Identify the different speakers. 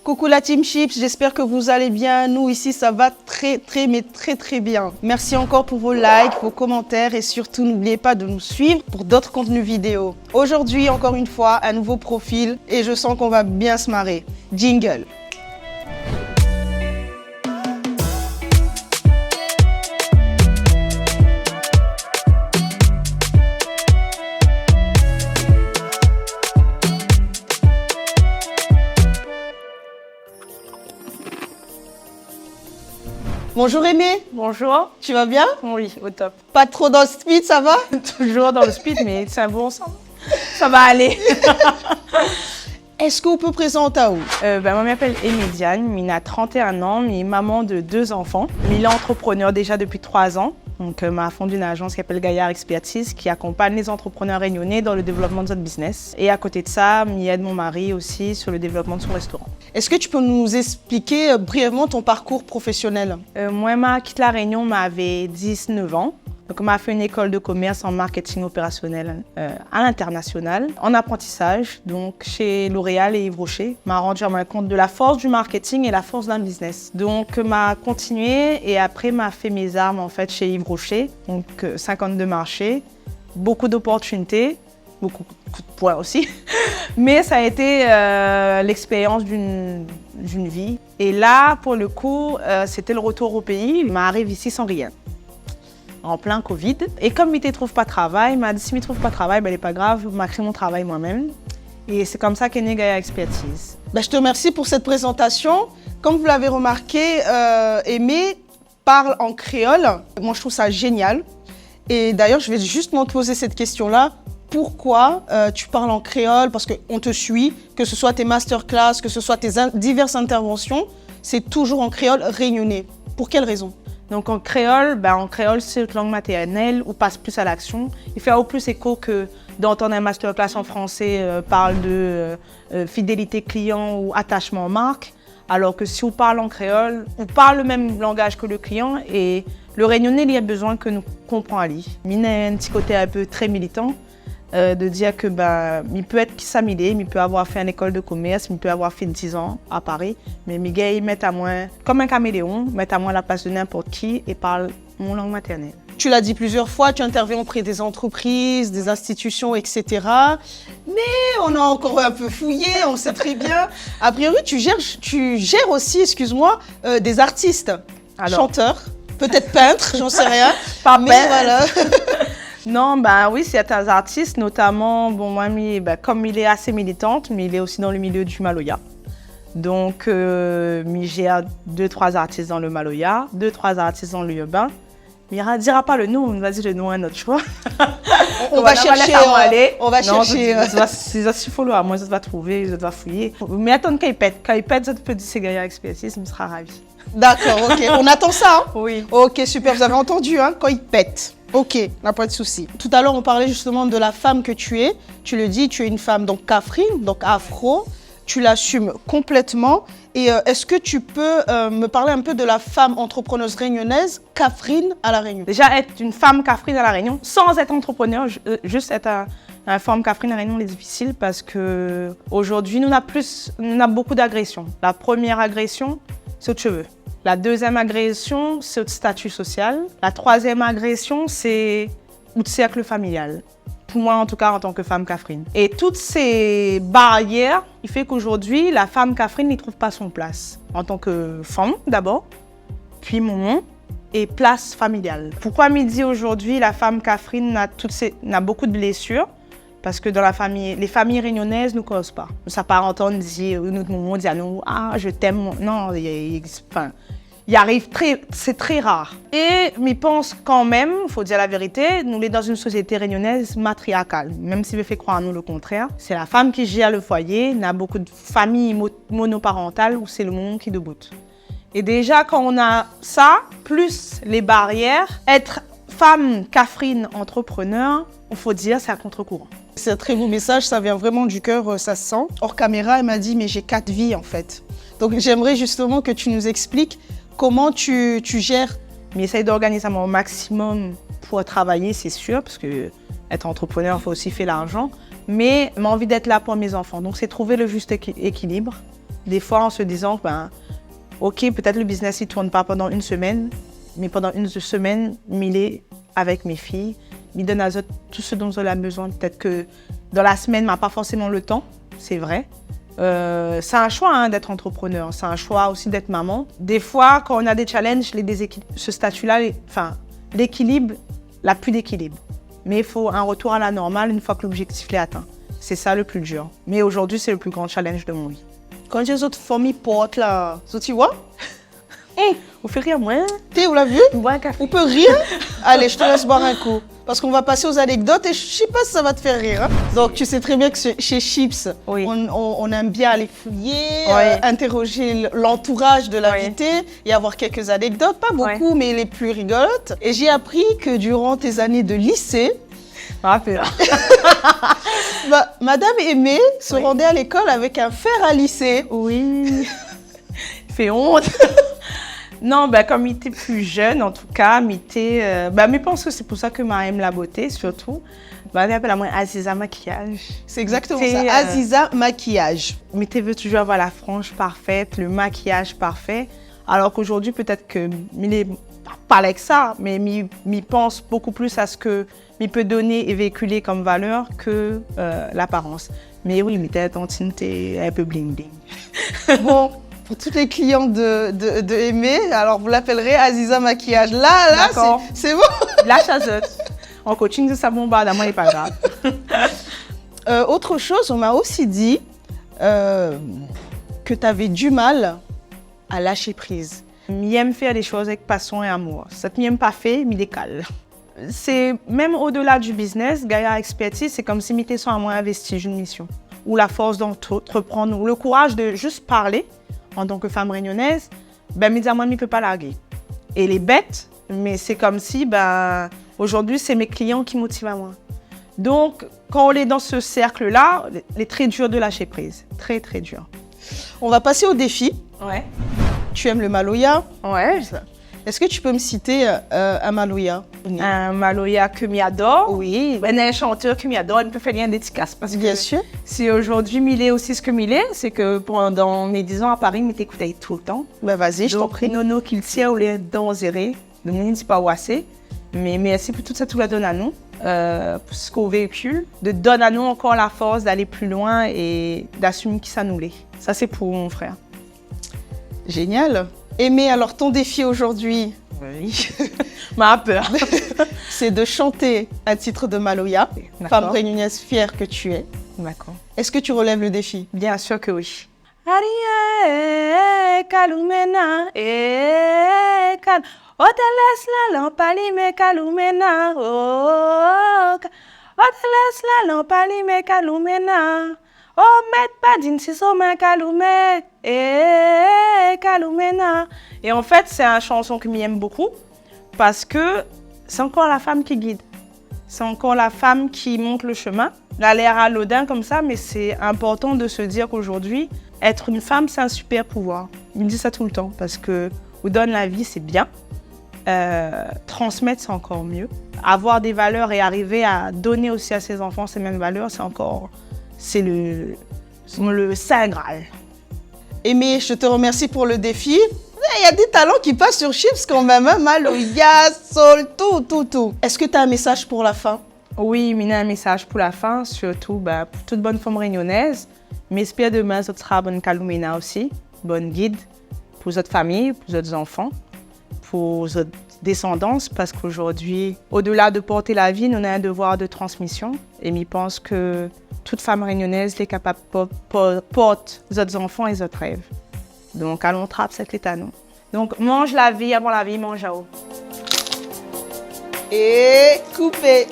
Speaker 1: Coucou la Team Chips, j'espère que vous allez bien. Nous ici, ça va très bien. Merci encore pour vos likes, vos commentaires et surtout n'oubliez pas de nous suivre pour d'autres contenus vidéo. Aujourd'hui, encore une fois, un nouveau profil et je sens qu'on va bien se marrer. Jingle. Bonjour Aimé.
Speaker 2: Bonjour.
Speaker 1: Tu vas bien?
Speaker 2: Oui, au top.
Speaker 1: Pas trop dans le speed, ça va?
Speaker 2: Toujours dans le speed, mais c'est un bon sens. Ça va aller.
Speaker 1: Est-ce qu'on peut présenter à où?
Speaker 2: Moi, je m'appelle Aimé Diagne, il a 31 ans, il est maman de 2 enfants. Il est entrepreneur déjà depuis 3 ans. Donc, m'a fondé une agence qui s'appelle Gaillard Expertise qui accompagne les entrepreneurs réunionnais dans le développement de notre business. Et à côté de ça, il aide mon mari aussi sur le développement de son restaurant.
Speaker 1: Est-ce que tu peux nous expliquer brièvement ton parcours professionnel?
Speaker 2: Moi, je quitte la Réunion, j'avais 19 ans. Donc, on a fait une école de commerce en marketing opérationnel à l'international, en apprentissage, donc chez L'Oréal et Yves Rocher. M'a rendu compte de la force du marketing et la force d'un business. Donc, m'a continué et après m'a fait mes armes en fait chez Yves Rocher, donc 52 marchés, beaucoup d'opportunités, beaucoup de points aussi. Mais ça a été l'expérience d'une vie. Et là, pour le coup, c'était le retour au pays. Il m'arrive ici sans rien. En plein Covid. Et comme il ne trouve pas de travail, il m'a dit si il ne trouve pas de travail, ben, il n'est pas grave, je vais créer mon travail moi-même. Et c'est comme ça qu'est née Gaillard Expertise.
Speaker 1: Ben, je te remercie pour cette présentation. Comme vous l'avez remarqué, Aimé parle en créole. Moi, je trouve ça génial. Et d'ailleurs, je vais justement te poser cette question-là. Pourquoi tu parles en créole? Parce qu'on te suit, que ce soit tes masterclass, que ce soit tes diverses interventions, c'est toujours en créole réunionnais. Pour quelle raison?
Speaker 2: Donc en créole, c'est une langue maternelle, on passe plus à l'action. Il fait au plus écho que d'entendre un masterclass en français parle de fidélité client ou attachement marque, alors que si on parle en créole, on parle le même langage que le client et le réunionnais, il y a besoin que nous comprenions à lui. Il y a un petit côté un peu très militant. De dire que il peut être qui s'amilé, il peut avoir fait une école de commerce, il peut avoir fait 10 ans à Paris, mais Miguel il met à moi, comme un caméléon, met à moi la place de n'importe qui et parle mon langue maternelle.
Speaker 1: Tu l'as dit plusieurs fois, tu interviens auprès des entreprises, des institutions, etc. Mais on a encore un peu fouillé, on sait très bien. A priori, tu gères aussi, excuse-moi, des artistes, chanteurs, peut-être peintres, j'en sais rien. Mais voilà.
Speaker 2: Non, oui, certains artistes, notamment, moi, comme il est assez militante, mais il est aussi dans le milieu du Maloya. Donc, il gère 2-3 artistes dans le Maloya, 2-3 artistes dans le urbain. Mais il ne dira pas le nom, on va dire le nom à notre choix.
Speaker 1: On va chercher. On va chercher.
Speaker 2: Si follow à moi, je vais trouver, je vais fouiller. Mais attends qu'il pète. Quand il pète, je peux dire c'est Gaillard Expertise, je serai ravi.
Speaker 1: D'accord, ok. On attend ça, hein?
Speaker 2: Oui.
Speaker 1: Ok, super. Vous avez entendu, hein, quand il pète. Ok, pas de souci. Tout à l'heure, on parlait justement de la femme que tu es. Tu le dis, tu es une femme donc Kaffrine, donc afro. Tu l'assumes complètement. Et est-ce que tu peux me parler un peu de la femme entrepreneuse réunionnaise, Kaffrine à La Réunion?
Speaker 2: Déjà, être une femme Kaffrine à La Réunion, sans être entrepreneur, juste être une femme Kaffrine à La Réunion, c'est difficile parce qu'aujourd'hui, nous avons beaucoup d'agressions. La première agression, c'est aux cheveux. La deuxième agression, c'est le statut social. La troisième agression, c'est le cercle familial. Pour moi, en tout cas, en tant que femme Kaffrine. Et toutes ces barrières, il fait qu'aujourd'hui, la femme Kaffrine n'y trouve pas son place. En tant que femme, d'abord, puis maman, et place familiale. Pourquoi me dit aujourd'hui, la femme Kaffrine a beaucoup de blessures? Parce que dans les familles réunionnaises ne causent pas. Ça part entendre dire, notre maman dit à nous, ah, je t'aime. Non, il arrive c'est très rare. Et je pense quand même, il faut dire la vérité, nous sommes dans une société réunionnaise matriarcale. Même si je fais croire à nous le contraire. C'est la femme qui gère le foyer. Il y a beaucoup de familles monoparentales où c'est le monde qui deboute. Et déjà, quand on a ça, plus les barrières, être femme Kaffrine entrepreneur, il faut dire, c'est à contre-courant.
Speaker 1: C'est un très beau message, ça vient vraiment du cœur, ça se sent. Hors caméra, elle m'a dit, mais j'ai 4 vies en fait. Donc j'aimerais justement que tu nous expliques comment tu gères.
Speaker 2: Mais essaye d'organiser au maximum pour travailler, c'est sûr, parce que être entrepreneur, il faut aussi faire l'argent. Mais j'ai envie d'être là pour mes enfants. Donc c'est trouver le juste équilibre. Des fois, en se disant, ok, peut-être le business ne tourne pas pendant une semaine, mais pendant une semaine, il est avec mes filles, il donne à eux tout ce dont elles ont besoin. Peut-être que dans la semaine, il n'a pas forcément le temps, c'est vrai. C'est un choix d'être entrepreneur, c'est un choix aussi d'être maman. Des fois, quand on a des challenges, ce statut-là, l'équilibre, il n'y a plus d'équilibre. Mais il faut un retour à la normale une fois que l'objectif est atteint. C'est ça le plus dur. Mais aujourd'hui, c'est le plus grand challenge de mon vie.
Speaker 1: Quand les autres familles portent là, tu vois?
Speaker 2: Vous faites rire, moi?
Speaker 1: Vous l'avez vu?
Speaker 2: Bois un café.
Speaker 1: On peut rire? Allez, je te laisse boire un coup. Parce qu'on va passer aux anecdotes et je sais pas si ça va te faire rire. Hein. Donc, tu sais très bien que chez Chips,
Speaker 2: oui.
Speaker 1: on aime bien aller fouiller,
Speaker 2: oui.
Speaker 1: Interroger l'entourage de l'invité et avoir quelques anecdotes. Pas beaucoup, mais les plus rigolotes. Et j'ai appris que durant tes années de lycée, Madame Aimée se rendait à l'école avec un fer à lisser.
Speaker 2: Oui. Il fait honte. Non, comme il était plus jeune, en tout cas, mais je pense que c'est pour ça que Mariem la beauté, surtout. Elle appelle à moi Aziza Maquillage.
Speaker 1: C'est exactement ça, Aziza Maquillage.
Speaker 2: Mais tu veux toujours avoir la frange parfaite, le maquillage parfait. Alors qu'aujourd'hui, peut-être que il pas avec ça, mais il pense beaucoup plus à ce que il peut donner et véhiculer comme valeur que l'apparence. Mais oui, mais t'es un peu bling bling.
Speaker 1: Bon. Pour tous les clients de Aimée, alors vous l'appellerez Aziza Maquillage. Là, c'est bon.
Speaker 2: La chazotte. En coaching de savon bas, moi, il n'est pas grave.
Speaker 1: Autre chose, on m'a aussi dit que tu avais du mal à lâcher prise.
Speaker 2: J'aime faire des choses avec passion et amour. Ça ne m'aime pas fait, mais décale. C'est même au-delà du business, Gaïa Expertise, c'est comme si j'étais sans à moi investir une mission. Ou la force d'entreprendre, ou le courage de juste parler. En tant que femme réunionnaise, médialement, il ne peut pas larguer. Et elle est bête, mais c'est comme si, aujourd'hui, c'est mes clients qui motivent à moi. Donc, quand on est dans ce cercle-là, il est très dur de lâcher prise. Très, très dur.
Speaker 1: On va passer au défi.
Speaker 2: Ouais.
Speaker 1: Tu aimes le Maloya?
Speaker 2: Ouais.
Speaker 1: Est-ce que tu peux me citer un Maloya?
Speaker 2: Un Maloya que j'adore.
Speaker 1: Oui.
Speaker 2: Un chanteur que j'adore, il me peut faire une dédicace. Parce que
Speaker 1: bien sûr.
Speaker 2: Si aujourd'hui, il est aussi ce que il est, c'est que pendant mes 10 ans à Paris, il t'écoutait tout le temps.
Speaker 1: Vas-y, je t'en prie.
Speaker 2: Nono qu'il tient ou les dents zérées. Donc, je ne dis pas où assez. Mais merci pour tout ça, tout la donne à nous. Pour ce qu'on véhicule. De donner à nous encore la force d'aller plus loin et d'assumer qui ça nous l'est. Ça, c'est pour mon frère.
Speaker 1: Génial. Aimée, alors ton défi aujourd'hui,
Speaker 2: oui. Ma peur.
Speaker 1: C'est de chanter un titre de Maloya, femme réunionnaise fière que tu es.
Speaker 2: D'accord.
Speaker 1: Est-ce que tu relèves le défi?
Speaker 2: Bien sûr que oui. Aria kalumena kal oteles la lampali me kalumena oteles la lampali me kalumena. Oh, met pas d'une si somme calumet calumena. Et en fait, c'est une chanson que j'aime beaucoup parce que c'est encore la femme qui guide. C'est encore la femme qui montre le chemin. Elle a l'air anodin comme ça, mais c'est important de se dire qu'aujourd'hui, être une femme, c'est un super pouvoir. Il me dit ça tout le temps parce que vous donne la vie, c'est bien. Transmettre, c'est encore mieux. Avoir des valeurs et arriver à donner aussi à ses enfants ces mêmes valeurs, c'est le Saint Graal.
Speaker 1: Aimée, je te remercie pour le défi. Il y a des talents qui passent sur Chips quand même, hein? Maloya, Sol, tout. Est-ce que tu as un message pour la fin?
Speaker 2: Oui, il y a un message pour la fin, surtout pour toute bonne femme réunionnaise. Mais j'espère demain, ça sera bonne Kalumena aussi, bonne guide pour votre famille, pour votre enfants, pour votre descendance, parce qu'aujourd'hui, au-delà de porter la vie, nous avons un devoir de transmission. Et je pense que toute femme réunionnaise est capable de porter les enfants et les rêves. Donc, allons trappe cet état, nous. Donc, mange la vie avant la vie, mange à eau.
Speaker 1: Et coupez.